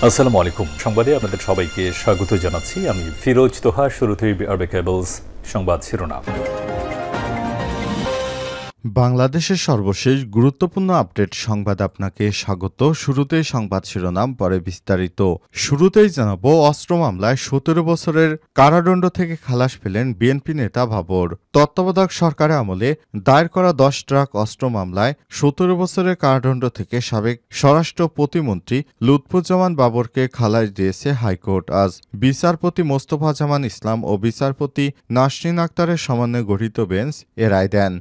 আসসালামু আলাইকুম। সংবাদে আপনাদের সবাইকে স্বাগত জানাচ্ছি। আমি ফিরোজ তোহা। শুরুতেই আরবে কেবলস সংবাদ শিরোনাম। বাংলাদেশের সর্বশেষ গুরুত্বপূর্ণ আপডেট সংবাদ আপনাকে স্বাগত। শুরুতেই সংবাদ শিরোনাম, পরে বিস্তারিত। শুরুতেই জানাবো, অস্ত্র মামলায় ১৭ বছরের কারাদণ্ড থেকে খালাস পেলেন বিএনপি নেতা বাবর। তত্ত্বাবধায়ক সরকারের আমলে দায়ের করা ১০ ট্রাক অস্ত্র মামলায় ১৭ বছরের কারাদণ্ড থেকে সাবেক স্বরাষ্ট্র প্রতিমন্ত্রী লুৎফুজ্জামান বাবরকে খালাস দিয়েছে হাইকোর্ট। আজ বিচারপতি মোস্তফা জামান ইসলাম ও বিচারপতি নাসরিন আক্তারের সমন্বয়ে গঠিত বেঞ্চ এ রায় দেন।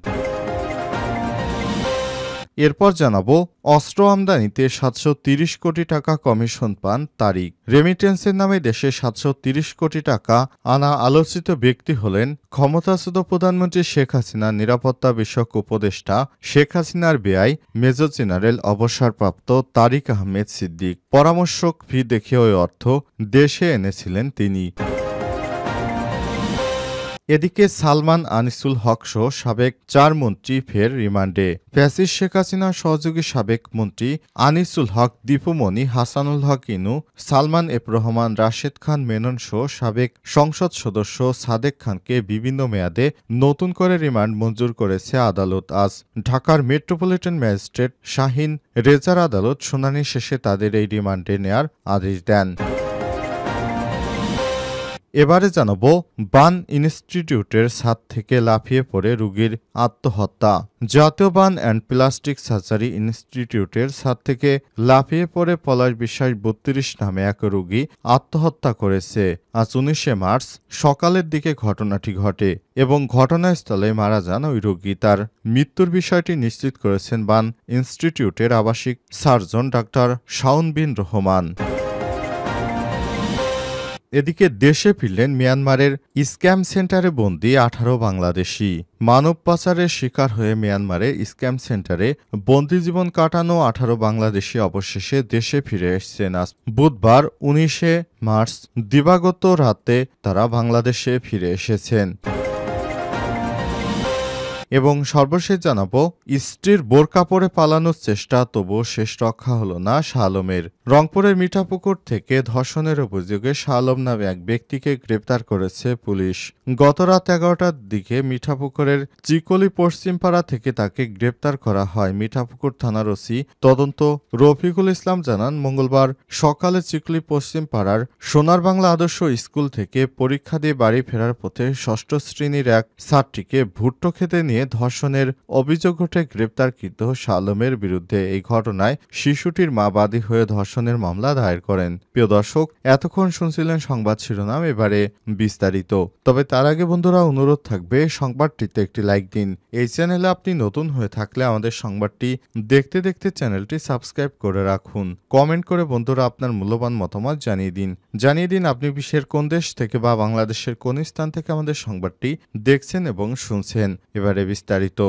এরপর জানাবো, অস্ত্র আমদানিতে ৭৩০ কোটি টাকা কমিশন পান তারিক। রেমিটেন্সের নামে দেশে ৭৩০ কোটি টাকা আনা আলোচিত ব্যক্তি হলেন ক্ষমতাচ্যুত প্রধানমন্ত্রী শেখ হাসিনার নিরাপত্তা বিষয়ক উপদেষ্টা, শেখ হাসিনার বেয়াই মেজর জেনারেল অবসরপ্রাপ্ত তারিক আহমেদ সিদ্দিক। পরামর্শক ফি দেখে ওই অর্থ দেশে এনেছিলেন তিনি। এদিকে সালমান আনিসুল হক সহ সাবেক ৪ মন্ত্রী ফের রিমান্ডে। ফ্যাসিস্ট শেখ হাসিনার সহযোগী সাবেক মন্ত্রী আনিসুল হক, দীপুমণি, হাসানুল হক ইনু, সালমান এফ রহমান, রাশেদ খান মেনন সহ সাবেক সংসদ সদস্য সাদেক খানকে বিভিন্ন মেয়াদে নতুন করে রিমান্ড মঞ্জুর করেছে আদালত। আজ ঢাকার মেট্রোপলিটন ম্যাজিস্ট্রেট শাহিন রেজার আদালত শুনানি শেষে তাদের এই রিমান্ডে নেয়ার আদেশ দেন। এবারে জানাবো, বার্ন ইনস্টিটিউটের ছাদ থেকে লাফিয়ে পড়ে রোগীর আত্মহত্যা। জাতীয় বার্ন অ্যান্ড প্লাস্টিক সার্জারি ইনস্টিটিউটের ছাদ থেকে লাফিয়ে পড়ে পলাশ বিশ্বাস ৩২ নামে এক রোগী আত্মহত্যা করেছে। আজ ১৯শে মার্চ সকালের দিকে ঘটনাটি ঘটে এবং ঘটনাস্থলে মারা যান ওই রোগী। তার মৃত্যুর বিষয়টি নিশ্চিত করেছেন বার্ন ইনস্টিটিউটের আবাসিক সার্জন ডাক্তার শাওন বিন রহমান। এদিকে দেশে ফিরলেন মিয়ানমারের স্ক্যাম সেন্টারে বন্দী ১৮ বাংলাদেশি। মানব পাচারের শিকার হয়ে মিয়ানমারে স্ক্যাম সেন্টারে বন্দি জীবন কাটানো ১৮ বাংলাদেশি অবশেষে দেশে ফিরে এসেছেন। আজ বুধবার ১৯শে মার্চ দিবাগত রাতে তারা বাংলাদেশে ফিরে এসেছেন। এবং সর্বশেষ জানাবো, স্ত্রীর বোরকা পরে পালানোর চেষ্টা, তবুও শেষ রক্ষা হলো না শাহ আলমের। রংপুরের মিঠাপুকুর থেকে ধর্ষণের অভিযোগে শাহ আলম নামে এক ব্যক্তিকে গ্রেপ্তার করেছে পুলিশ। গত রাত ১১টার দিকে মিঠাপুকুরের চিকলি পশ্চিমপাড়া থেকে তাকে গ্রেপ্তার করা হয়। মিঠাপুকুর থানার ওসি তদন্ত রফিকুল ইসলাম জানান, মঙ্গলবার সকালে চিকলি পশ্চিমপাড়ার সোনার বাংলা আদর্শ স্কুল থেকে পরীক্ষা দিয়ে বাড়ি ফেরার পথে ষষ্ঠ শ্রেণীর এক ছাত্রীকে ভুট্টো খেতে নিয়ে ধর্ষণের অভিযোগ ওঠে গ্রেপ্তারকৃত শাহ আলমের বিরুদ্ধে। এই ঘটনায় শিশুটির মা বাদী হয়ে ধর্ষণের মামলা দায়ের করেন। প্রিয় দর্শক, এতক্ষণ শুনছিলেন সংবাদ শিরোনাম, এবারে বিস্তারিত। তবে তার আগে বন্ধুরা, অনুরোধ থাকবে সংবাদটিতে একটি লাইক দিন। এই চ্যানেলে আপনি নতুন হয়ে থাকলে আমাদের সংবাদটি দেখতে দেখতে চ্যানেলটি সাবস্ক্রাইব করে রাখুন। কমেন্ট করে বন্ধুরা আপনার মূল্যবান মতামত জানিয়ে দিন আপনি বিশ্বের কোন দেশ থেকে বা বাংলাদেশের কোন স্থান থেকে আমাদের সংবাদটি দেখছেন এবং শুনছেন। এবারে বিস্তারিত।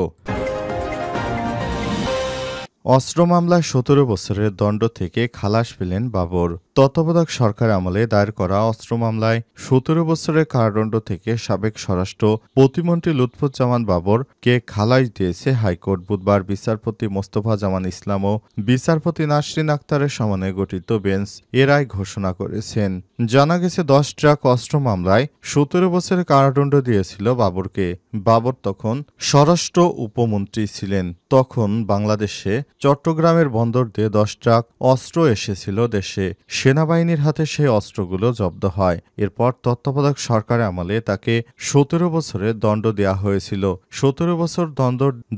অস্ত্র মামলায় ১৭ বছরের দণ্ড থেকে খালাস পেলেন বাবর। তত্ত্বাবধায়ক সরকার আমলে দায়ের করা অস্ত্র মামলায় ১৭ বছরের কারাদণ্ড থেকে সাবেক স্বরাষ্ট্র প্রতিমন্ত্রী লুৎফুজ্জামান বাবরকে খালাস দিয়েছে হাইকোর্ট। বুধবার বিচারপতি মোস্তফা জামান ইসলাম ও বিচারপতি নাসরিন আক্তারের সমন্বয়ে গঠিত বেঞ্চ এ রায় ঘোষণা করেছেন। জানা গেছে, ১০ ট্রাক অস্ত্র মামলায় ১৭ বছরের কারাদণ্ড দিয়েছিল বাবরকে। বাবর তখন স্বরাষ্ট্র উপমন্ত্রী ছিলেন। তখন বাংলাদেশে চট্টগ্রামের বন্দর দিয়ে ১০ ট্রাক অস্ত্র এসেছিল দেশে। সেনাবাহিনীর হাতে সেই অস্ত্রগুলো জব্দ হয়। এরপর তত্ত্বাবধায়ক সরকারের আমলে তাকে ১৭ বছরের দণ্ড দেওয়া হয়েছিল। ১৭ বছর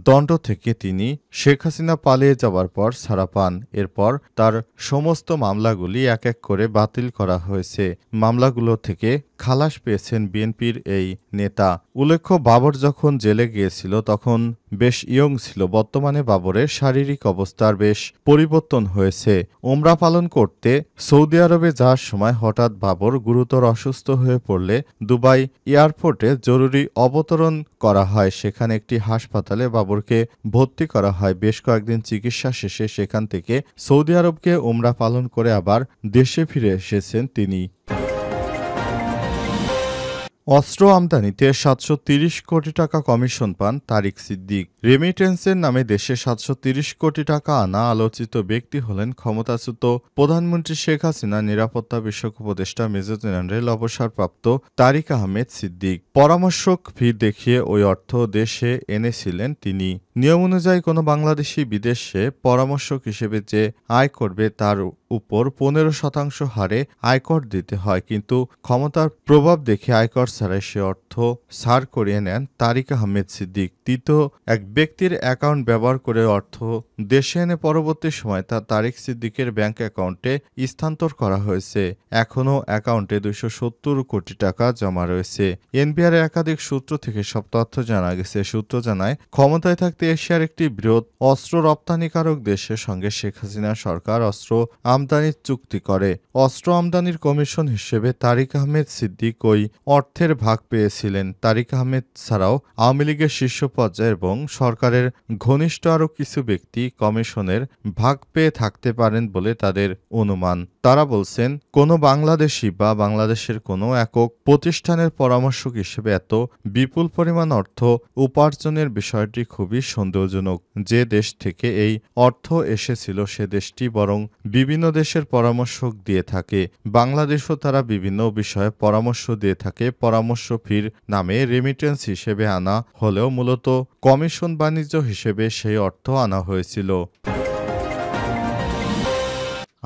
দণ্ড থেকে তিনি শেখ হাসিনা পালিয়ে যাওয়ার পর ছাড়া পান। এরপর তার সমস্ত মামলাগুলি এক এক করে বাতিল করা হয়েছে। মামলাগুলো থেকে খালাস পেয়েছেন বিএনপির এই নেতা। উল্লেখ্য, বাবর যখন জেলে গিয়েছিল তখন বেশ ইয়ং ছিল। বর্তমানে বাবরের শারীরিক অবস্থার বেশ পরিবর্তন হয়েছে। ওমরা পালন করতে সৌদি আরবে যাওয়ার সময় হঠাৎ বাবর গুরুতর অসুস্থ হয়ে পড়লে দুবাই এয়ারপোর্টে জরুরি অবতরণ করা হয়। সেখানে একটি হাসপাতালে বাবরকে ভর্তি করা হয়। বেশ কয়েকদিন চিকিৎসা শেষে সেখান থেকে সৌদি আরবকে ওমরা পালন করে আবার দেশে ফিরে এসেছেন তিনি। অস্ত্র আমদানিতে 730 কোটি টাকা কমিশন পান তারিক সিদ্দিক। রেমিটেন্সের নামে দেশে 730 কোটি টাকা আনা আলোচিত ব্যক্তি হলেন ক্ষমতাচ্যুত প্রধানমন্ত্রী শেখ হাসিনা নিরাপত্তা বিষয়ক উপদেষ্টা মেজর জেনারেল অবসরপ্রাপ্ত তারিক আহমেদ সিদ্দিক। পরামর্শক ফি দেখিয়ে ওই অর্থ দেশে এনেছিলেন তিনি। নিয়ম অনুযায়ী কোনো বাংলাদেশি বিদেশে পরামর্শক হিসেবে যে আয় করবে তার উপর 15% হারে আয়কর দিতে হয়, কিন্তু ক্ষমতার প্রভাব দেখে আয়কর ছাড়াই সে অর্থ ছাড় করিয়ে নেন তারিক আহমেদ সিদ্দিক। তৃতীয় এক ব্যক্তির অ্যাকাউন্ট ব্যবহার করে অর্থ দেশে এনে পরবর্তী সময় তা তারিক সিদ্দিকের ব্যাংক অ্যাকাউন্টে স্থানান্তর করা হয়েছে। এখনও অ্যাকাউন্টে 270 কোটি টাকা জমা রয়েছে। এনবিআর একাধিক সূত্র থেকে সব তথ্য জানা গেছে। সূত্র জানায়, ক্ষমতায় থাকতে এশিয়ার একটি বৃহৎ অস্ত্র রপ্তানিকারক দেশের সঙ্গে শেখ হাসিনা সরকার অস্ত্র আমদানির চুক্তি করে। অস্ত্র আমদানির কমিশন হিসেবে তারিক আহমেদ সিদ্দিক ওই অর্থের ভাগ পেয়েছিলেন। তারিক আহমেদ ছাড়াও আওয়ামী লীগের শীর্ষ পর্যায়ে এবং সরকারের ঘনিষ্ঠ আরও কিছু ব্যক্তি কমিশনের ভাগ পেয়ে থাকতে পারেন বলে তাদের অনুমান। তারা বলছেন, কোনো বাংলাদেশি বা বাংলাদেশের কোনো একক প্রতিষ্ঠানের পরামর্শক হিসেবে এত বিপুল পরিমাণ অর্থ উপার্জনের বিষয়টি খুবই সন্দেহজনক। যে দেশ থেকে এই অর্থ এসেছিল সে দেশটি বরং বিভিন্ন দেশের পরামর্শক দিয়ে থাকে। বাংলাদেশও তারা বিভিন্ন বিষয়ে পরামর্শ দিয়ে থাকে। পরামর্শ ফির নামে রেমিটেন্স হিসেবে আনা হলেও মূলত কমিশন বাণিজ্য হিসেবে সেই অর্থ আনা হয়েছিল।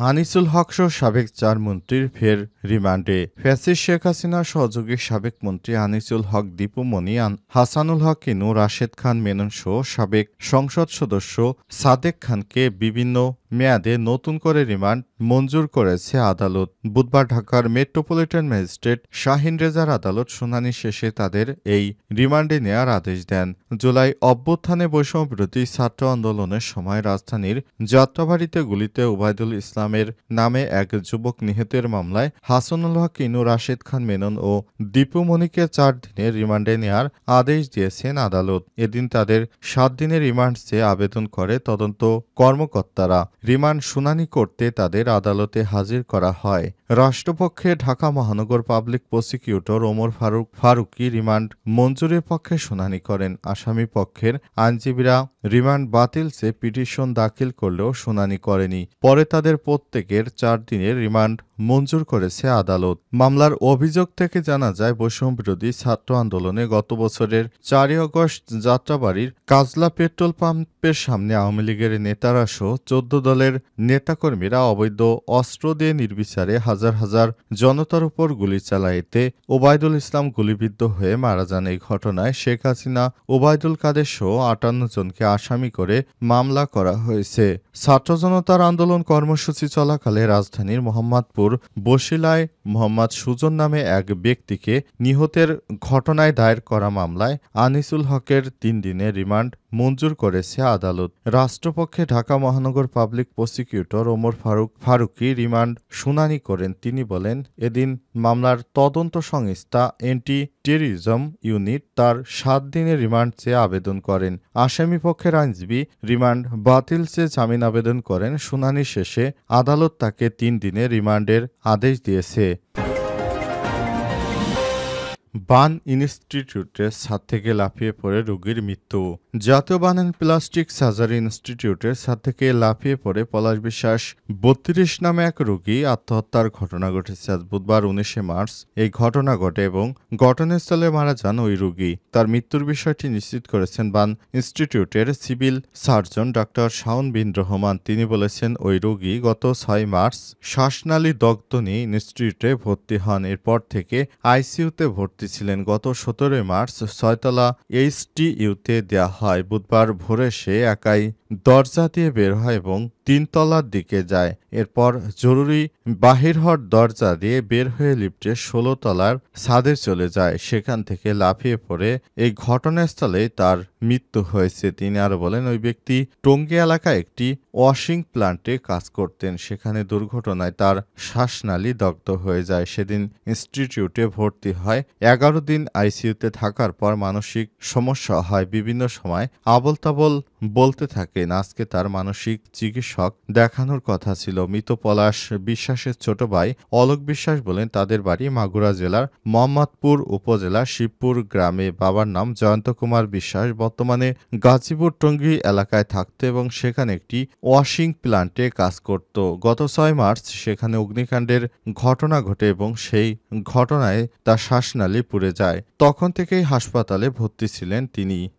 আনিসুল হক সহ সাবেক 4 মন্ত্রীর ফের রিমান্ডে। ফ্যাসিস্ট শেখ হাসিনার সহযোগী সাবেক মন্ত্রী আনিসুল হক, দীপু মনি, হাসানুল হক ইনু, রাশেদ খান মেনন সহ সাবেক সংসদ সদস্য সাদেক খানকে বিভিন্ন মেয়াদে নতুন করে রিমান্ড মঞ্জুর করেছে আদালত। বুধবার ঢাকার মেট্রোপলিটন ম্যাজিস্ট্রেট শাহিন রেজার আদালত শুনানি শেষে তাদের এই রিমান্ডে নেওয়ার আদেশ দেন। জুলাই অভ্যুত্থানে বৈষম্যবিরোধী ছাত্র আন্দোলনের সময় রাজধানীর যাত্রাবাড়িতে গুলিতে ওবায়দুল ইসলামের নামে এক যুবক নিহতের মামলায় হাসানুল হক ইনু, রাশেদ খান মেনন ও দীপু মনিকে 4 দিনের রিমান্ডে নেওয়ার আদেশ দিয়েছেন আদালত। এদিন তাদের 7 দিনের রিমান্ড চেয়ে আবেদন করে তদন্ত কর্মকর্তারা। রিমান্ড শুনানি করতে তাদের আদালতে হাজির করা হয়। রাষ্ট্রপক্ষে ঢাকা মহানগর public prosecutor Omar Faruki remand মঞ্জুরের পক্ষে শুনানি করেন। আসামি পক্ষের আইনজীবীরা রিমান্ড বাতিল চেয়ে পিটিশন দাখিল করলেও শুনানি করেনি। পরে তাদের প্রত্যেকের 4 দিনের রিমান্ড মঞ্জুর করেছে আদালত। মামলার অভিযোগ থেকে জানা যায়, বৈষম্যবিরোধী ছাত্র আন্দোলনে গত বছরের 4 আগস্ট যাত্রাবাড়ির কাজলা পেট্রোল পাম্পের সামনে আওয়ামী লীগের নেতারা সহ 14 দলের নেতাকর্মীরা অবৈধ অস্ত্র দিয়ে নির্বিচারে হাজার হাজার জনতার উপর গুলি চালায়। এতে ওবায়দুল ইসলাম গুলিবিদ্ধ হয়ে মারা যান। এই ঘটনায় শেখ হাসিনা, ওবায়দুল কাদের সহ 58 জনকে আসামি করে মামলা করা হয়েছে। ছাত্র জনতার আন্দোলন কর্মসূচি চলাকালে রাজধানীর মোহাম্মদপুর বসিলায় মোহাম্মদ সুজন নামে এক ব্যক্তিকে নিহতের ঘটনায় দায়ের করা মামলায় আনিসুল হকের 3 দিনের রিমান্ড মঞ্জুর করেছে আদালত। রাষ্ট্রপক্ষে ঢাকা মহানগর public prosecutor Omar Faruki remand শুনানি করেন। তিনি বলেন, এদিন মামলার তদন্ত সংস্থা অ্যান্টি টেররিজম ইউনিট তার 7 দিনের রিমান্ড চেয়ে আবেদন করেন। আসামি পক্ষের আইনজীবী রিমান্ড বাতিল চেয়ে জামিন আবেদন করেন। শুনানি শেষে আদালত তাকে 3 দিনের রিমান্ডের আদেশ দিয়েছে। বান ইনস্টিটিউটের ছাদ থেকে লাফিয়ে পড়ে রোগীর মৃত্যু। জাতীয় বান অ্যান্ড প্লাস্টিক সার্জারি ইনস্টিটিউটের ছাদ থেকে লাফিয়ে পড়ে পলাশ বিশ্বাস 32 নামে এক রোগী আত্মহত্যার ঘটনা ঘটেছে। আজ বুধবার 19 মার্চ এই ঘটনা ঘটে এবং ঘটনাস্থলে মারা যান ওই রোগী। তার মৃত্যুর বিষয়টি নিশ্চিত করেছেন বান ইনস্টিটিউটের সিভিল সার্জন ডাক্তার শাওন বিন রহমান। তিনি বলেছেন, ওই রোগী গত 6 মার্চ শ্বাসনালী দগ্ধ নিয়ে ইনস্টিটিউটে ভর্তি হন। এরপর থেকে আইসিইউতে ভর্তি ছিলেন। গত 17 মার্চ 6তলা এইচটিইউতে দেয়া হয়। বুধবার ভোরে সে একাই দরজা দিয়ে বের হয় এবং 3 তলার দিকে যায়। এরপর জরুরি বাহির হওয়ার দরজা দিয়ে বের হয়ে লিফটে 16 তলার ছাদে চলে যায়। সেখান থেকে লাফিয়ে পড়ে এই ঘটনাস্থলে তার মৃত্যু হয়েছে। তিনি আরো বলেন, ওই ব্যক্তি টঙ্গী এলাকায় একটি ওয়াশিং প্লান্টে কাজ করতেন। সেখানে দুর্ঘটনায় তার শ্বাসনালী দগ্ধ হয়ে যায়। সেদিন ইনস্টিটিউটে ভর্তি হয়। 11 দিন আইসিইউতে থাকার পর মানসিক সমস্যা হয়। বিভিন্ন সময় আবোল তাবোল বলতে থাকেন আজকে তার মানসিক চিকিৎসক দেখানোর কথা ছিল। মৃত পলাশ বিশ্বাসের ছোট ভাই অলোক বিশ্বাস বলেন তাদের বাড়ি মাগুরা জেলার মোহাম্মদপুর উপজেলার শিবপুর গ্রামে। বাবার নাম জয়ন্ত কুমার বিশ্বাস। বর্তমানে গাজীপুর টঙ্গী এলাকায় থাকত এবং সেখানে একটি ওয়াশিং প্ল্যান্টে কাজ করত। গত ৬ মার্চ সেখানে অগ্নিকাণ্ডের ঘটনা ঘটে এবং সেই ঘটনায় তার শ্বাসনালী পুড়ে যায়। তখন থেকেই হাসপাতালে ভর্তি ছিলেন তিনি।